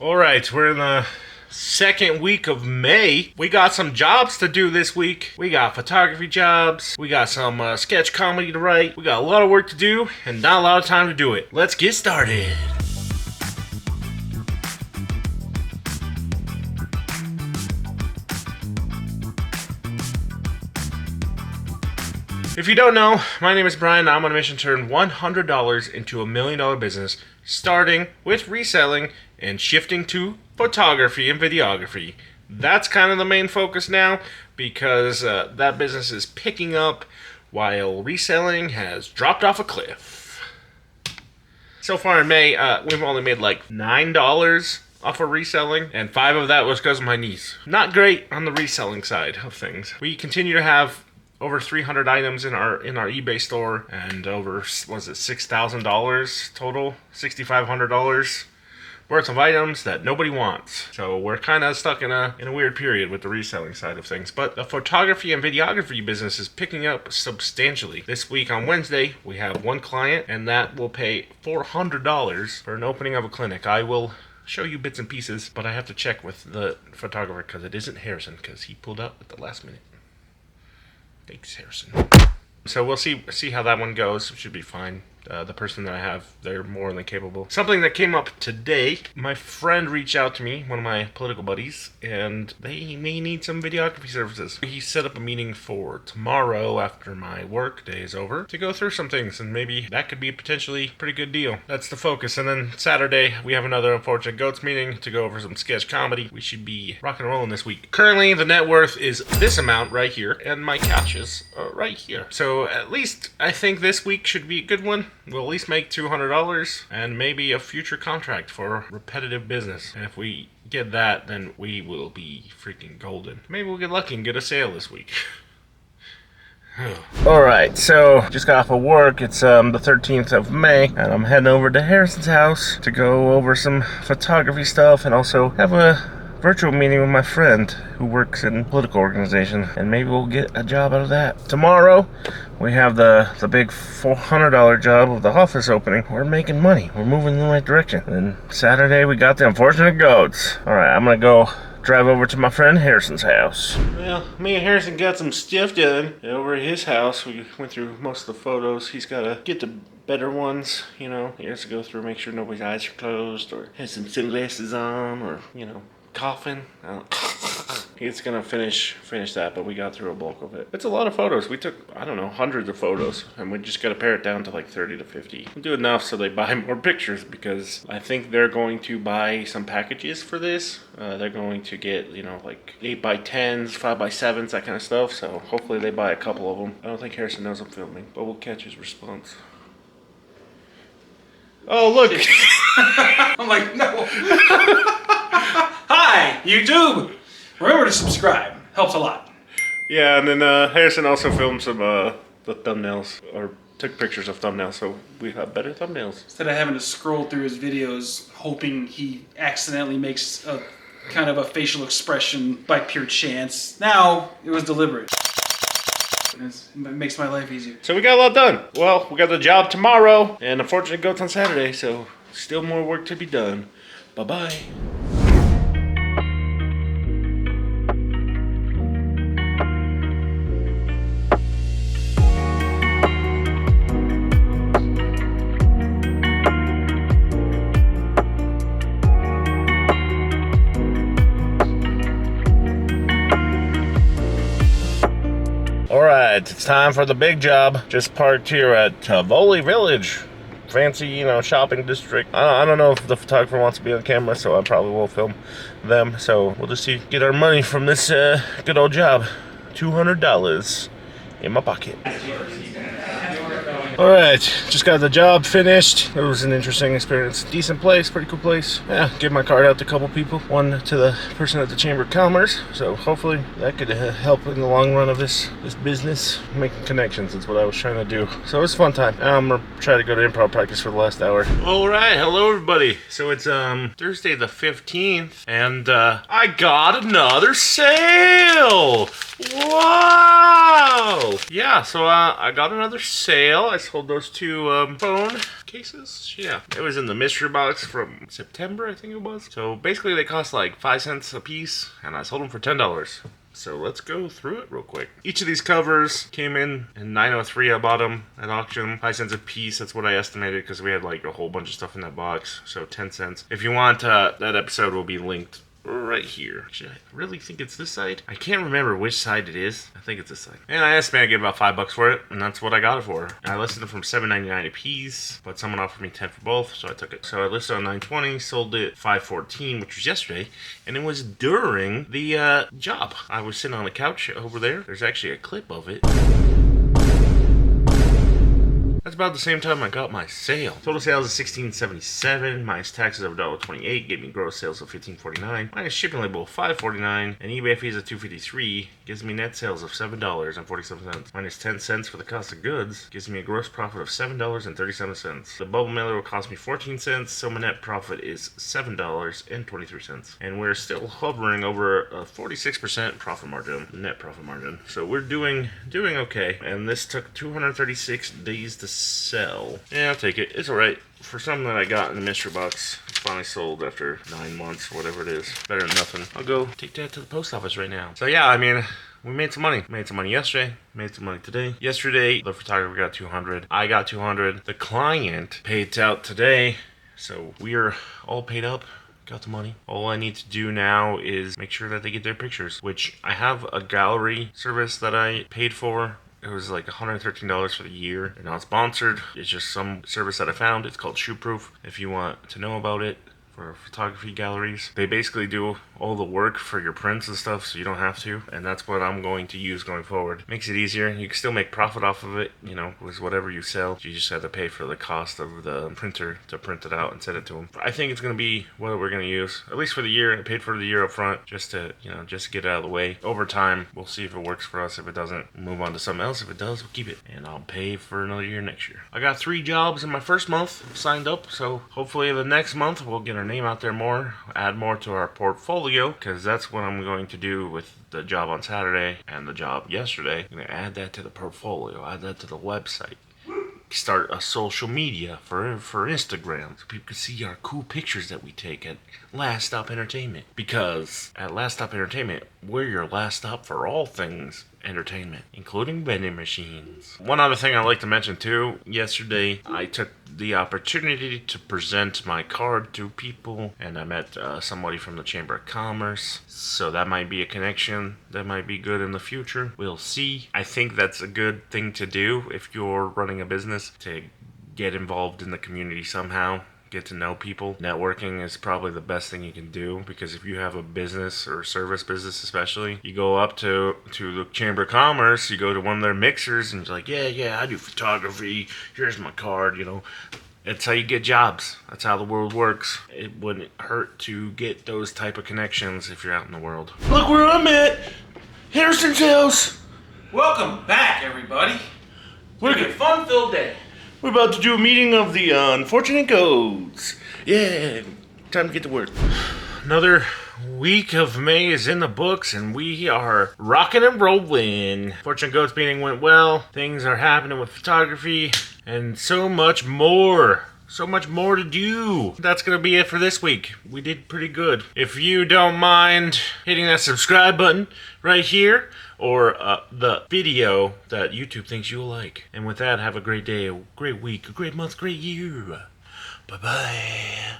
All right, we're in the second week of May. We got some jobs to do this week. We got photography jobs. We got some sketch comedy to write. We got a lot of work to do and not a lot of time to do it. Let's get started. If you don't know, my name is Brian. I'm on a mission to turn $100 into a $1 million business, starting with reselling and shifting to photography and videography. That's kind of the main focus now because that business is picking up while reselling has dropped off a cliff. So far in May, we've only made like $9 off of reselling, and 5 of that was because of my niece. Not great on the reselling side of things. We continue to have over 300 items in our eBay store, and over, was it $6,000 total? $6,500 worth of items that nobody wants. So we're kind of stuck in a weird period with the reselling side of things. But the photography and videography business is picking up substantially. This week on Wednesday, we have one client, and that will pay $400 for an opening of a clinic. I will show you bits and pieces, but I have to check with the photographer because it isn't Harrison, because he pulled out at the last minute. Thanks, Harrison. So we'll see how that one goes. It should be fine. The person that I have, they're more than capable. Something that came up today, my friend reached out to me, one of my political buddies, and they may need some videography services. He set up a meeting for tomorrow after my work day is over to go through some things, and maybe that could be a potentially pretty good deal. That's the focus. And then Saturday, we have another Unfortunate Goats meeting to go over some sketch comedy. We should be rock and rolling this week. Currently, the net worth is this amount right here, and my cash is right here. So at least I think this week should be a good one. We'll at least make $200 and maybe a future contract for repetitive business. And if we get that, then we will be freaking golden. Maybe we'll get lucky and get a sale this week. Alright, so just got off of work. It's the 13th of May, and I'm heading over to Harrison's house to go over some photography stuff and also have a virtual meeting with my friend who works in a political organization, and maybe we'll get a job out of that. Tomorrow we have the big $400 job of the office opening. We're making money. We're moving in the right direction. And Saturday we got the Unfortunate Goats. Alright, I'm gonna go drive over to my friend Harrison's house. Well, me and Harrison got some stuff done over at his house. We went through most of the photos. He's got to get the better ones, you know. He has to go through, make sure nobody's eyes are closed, or has some sunglasses on, or, you know, coughing. He's gonna finish that, but we got through a bulk of it. It's a lot of photos. We took, I don't know, hundreds of photos, and we just gotta pare it down to like 30 to 50. We'll do enough so they buy more pictures, because I think they're going to buy some packages for this. They're going to get, you know, like 8x10s, 5x7s, that kind of stuff. So hopefully they buy a couple of them. I don't think Harrison knows I'm filming, but we'll catch his response. Oh, look. I'm like, no. Hi, YouTube. Remember to subscribe. Helps a lot. Yeah, and then Harrison also filmed some the thumbnails, or took pictures of thumbnails, so we have better thumbnails. Instead of having to scroll through his videos, hoping he accidentally makes a kind of a facial expression by pure chance. Now, it was deliberate. It makes my life easier. So we got a lot done. Well, we got the job tomorrow, and Unfortunate Goats on Saturday, so still more work to be done. Bye-bye. Alright, it's time for the big job. Just parked here at Tivoli Village. Fancy, you know, shopping district. I don't know if the photographer wants to be on camera, so I probably will film them. So we'll just get our money from this good old job. $200 in my pocket. Alright, just got the job finished. It was an interesting experience. Decent place, pretty cool place. Yeah, give my card out to a couple people. One to the person at the Chamber of Commerce. So hopefully that could help in the long run of this business. Making connections is what I was trying to do. So it was a fun time. I'm gonna try to go to improv practice for the last hour. Alright, hello everybody. So it's Thursday the 15th, and I got another sale! Whoa! Yeah, so I got another sale. I sold those two phone cases. Yeah, it was in the mystery box from September, I think it was. So basically they cost like 5 cents a piece, and I sold them for $10. So let's go through it real quick. Each of these covers came in 903. I bought them at auction, 5 cents a piece. That's what I estimated because we had like a whole bunch of stuff in that box. So 10 cents. If you want, that episode will be linked right here. Actually, I really think it's this side. I can't remember which side it is. I think it's this side. And I estimated I get about $5 for it, and that's what I got it for. I listed it from $7.99 a piece, but someone offered me 10 for both, so I took it. So I listed on $9.20, sold it $5.14, which was yesterday, and it was during the job. I was sitting on the couch over there. There's actually a clip of it. That's about the same time I got my sale. Total sales is $16.77 minus taxes of $1.28 gave me gross sales of $15.49 minus shipping label of $5.49 and eBay fees of $2.53 gives me net sales of $7.47 minus 10 cents for the cost of goods gives me a gross profit of $7.37. The bubble mailer will cost me 14 cents, so my net profit is $7.23, and we're still hovering over a 46% profit margin, net profit margin. So we're doing okay, and this took 236 days to sell. Yeah, I'll take it. It's alright. For something that I got in the mystery box, it's finally sold after 9 months, whatever it is. Better than nothing. I'll go take that to the post office right now. So yeah, I mean, we made some money. Made some money yesterday. Made some money today. Yesterday, the photographer got 200. I got 200. The client paid out today. So we're all paid up. Got the money. All I need to do now is make sure that they get their pictures, which I have a gallery service that I paid for. It was like $113 for the year. They're not sponsored. It's just some service that I found. It's called Shoeproof. If you want to know about it, for photography galleries, they basically do all the work for your prints and stuff, so you don't have to. And that's what I'm going to use going forward. Makes it easier. You can still make profit off of it, you know, with whatever you sell. You just have to pay for the cost of the printer to print it out and send it to them. I think it's going to be what we're going to use, at least for the year. I paid for the year up front just to, you know, just to get it out of the way. Over time, we'll see if it works for us. If it doesn't, we'll move on to something else. If it does, we'll keep it. And I'll pay for another year next year. I got 3 jobs in my first month signed up, so hopefully the next month we'll get our name out there more, add more to our portfolio, because that's what I'm going to do with the job on Saturday and the job yesterday. I'm going to add that to the portfolio, add that to the website. Start a social media for Instagram so people can see our cool pictures that we take at Last Stop Entertainment. Because at Last Stop Entertainment, we're your last stop for all things entertainment, including vending machines. One other thing I'd like to mention too, yesterday I took the opportunity to present my card to people, and I met somebody from the Chamber of Commerce, so that might be a connection that might be good in the future. We'll see. I think that's a good thing to do if you're running a business, to get involved in the community somehow. Get to know people. Networking is probably the best thing you can do, because if you have a business or service business especially, you go up to the Chamber of Commerce, you go to one of their mixers and you're like, yeah, I do photography, here's my card, you know. That's how you get jobs. That's how the world works. It wouldn't hurt to get those type of connections if you're out in the world. Look where I'm at! Harrison's house! Welcome back, everybody. We're It's a fun-filled day. We're about to do a meeting of the unfortunate goats. Yeah, time to get to work. Another week of May is in the books, and we are rocking and rolling. Fortunate Goats meeting went well. Things are happening with photography, and so much more. So much more to do. That's going to be it for this week. We did pretty good. If you don't mind hitting that subscribe button right here, or the video that YouTube thinks you'll like. And with that, have a great day, a great week, a great month, great year. Bye-bye.